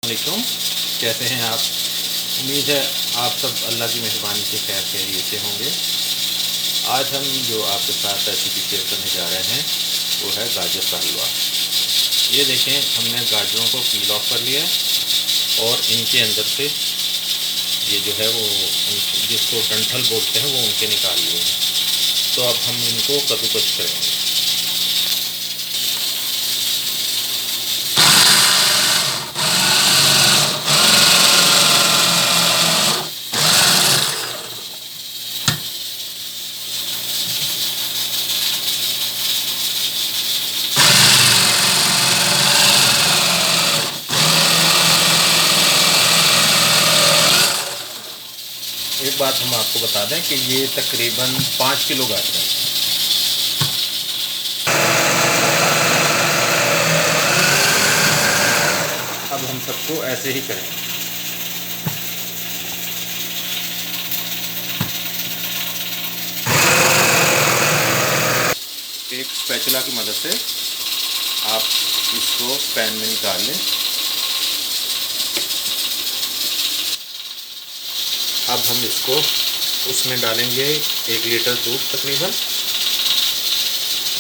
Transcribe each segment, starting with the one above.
वालेकुम, कैसे हैं आप? उम्मीद है आप सब अल्लाह की मेहरबानी से खैर खैरियत से होंगे। आज हम जो आपके साथ रेसिपी शेयर करने जा रहे हैं वो है गाजर का हलवा। ये देखें, हमने गाजरों को पील ऑफ कर लिया है और इनके अंदर से ये जो है वो जिसको डंठल बोलते हैं वो उनके निकाल लिए हैं। तो अब हम इनको कद्दूकस करेंगे। एक बात हम आपको बता दें कि ये तकरीबन 5 किलो गाजर है। अब हम सबको ऐसे ही करेंगे। एक स्पैचुला की मदद से आप इसको पैन में निकाल लें। अब हम इसको उसमें डालेंगे 1 लीटर दूध तकरीबन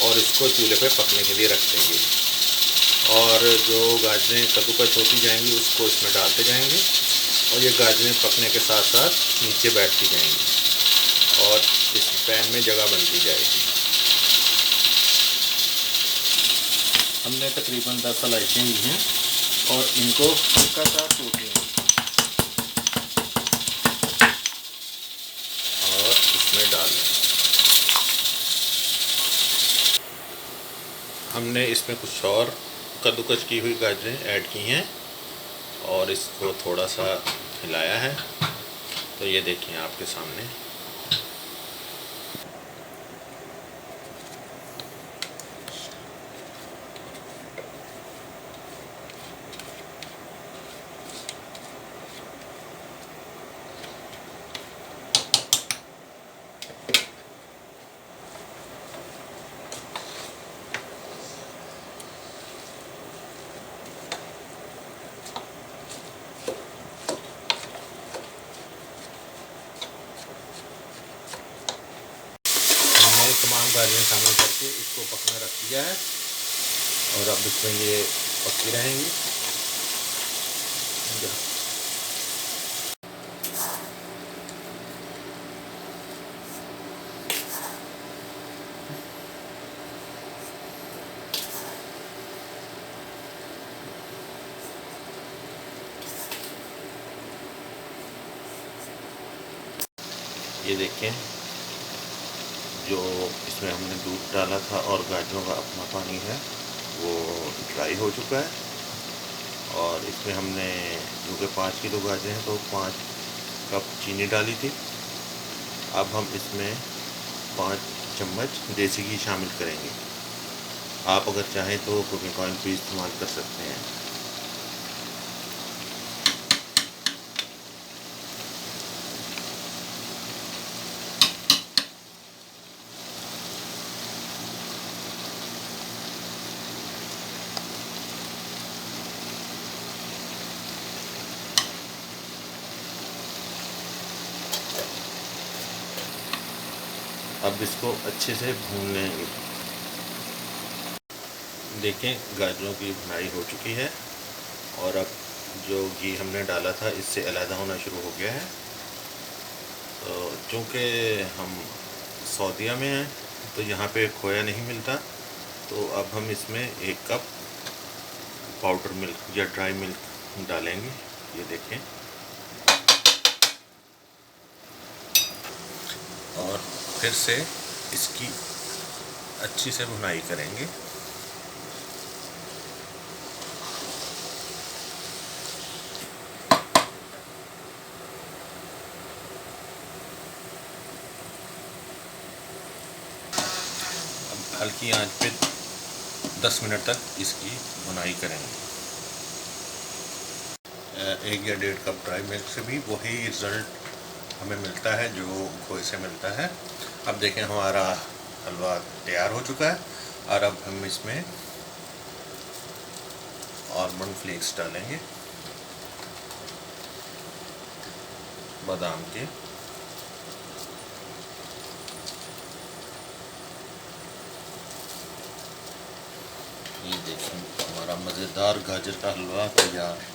और इसको चूल्हे पे पकने के लिए रख देंगे। और जो गाजरें कद्दूकस होती जाएंगी उसको इसमें डालते जाएंगे और ये गाजरें पकने के साथ साथ नीचे बैठती जाएंगी और इस पैन में जगह बनती जाएगी। हमने तकरीबन 10 इलायचियाँ ली हैं और इनको हल्का सा टूट लेंगे और इसमें डाल दें। हमने इसमें कुछ और कद्दूकस की हुई गाजरें ऐड की हैं और इसको थोड़ा सा हिलाया है। तो ये देखिए आपके सामने तमाम गाजरें शामिल करके इसको पकना रख दिया है और अब इसमें ये पकती रहेंगी। ये देखें, जो इसमें हमने दूध डाला था और गाजरों का अपना पानी है वो ड्राई हो चुका है और इसमें हमने क्योंकि 5 किलो गाजर हैं तो 5 कप चीनी डाली थी। अब हम इसमें 5 चम्मच देसी घी शामिल करेंगे। आप अगर चाहें तो कुकिंग ऑयल भी इस्तेमाल कर सकते हैं। अब इसको अच्छे से भून लेंगे। देखें, गाजरों की भुनाई हो चुकी है और अब जो घी हमने डाला था इससे अलग होना शुरू हो गया है। तो चूँकि हम सऊदीया में हैं तो यहाँ पे खोया नहीं मिलता, तो अब हम इसमें 1 कप पाउडर मिल्क या ड्राई मिल्क डालेंगे। ये देखें, और फिर से इसकी अच्छी से भुनाई करेंगे। अब हल्की आंच पे 10 मिनट तक इसकी भुनाई करेंगे। 1 या 1.5 कप ड्राई मिल्क से भी वही रिज़ल्ट हमें मिलता है जो खोए से मिलता है। अब देखें, हमारा हलवा तैयार हो चुका है और अब हम इसमें आलमंड फ्लेक्स डालेंगे बादाम के। ये देखें हमारा मज़ेदार गाजर का हलवा तैयार।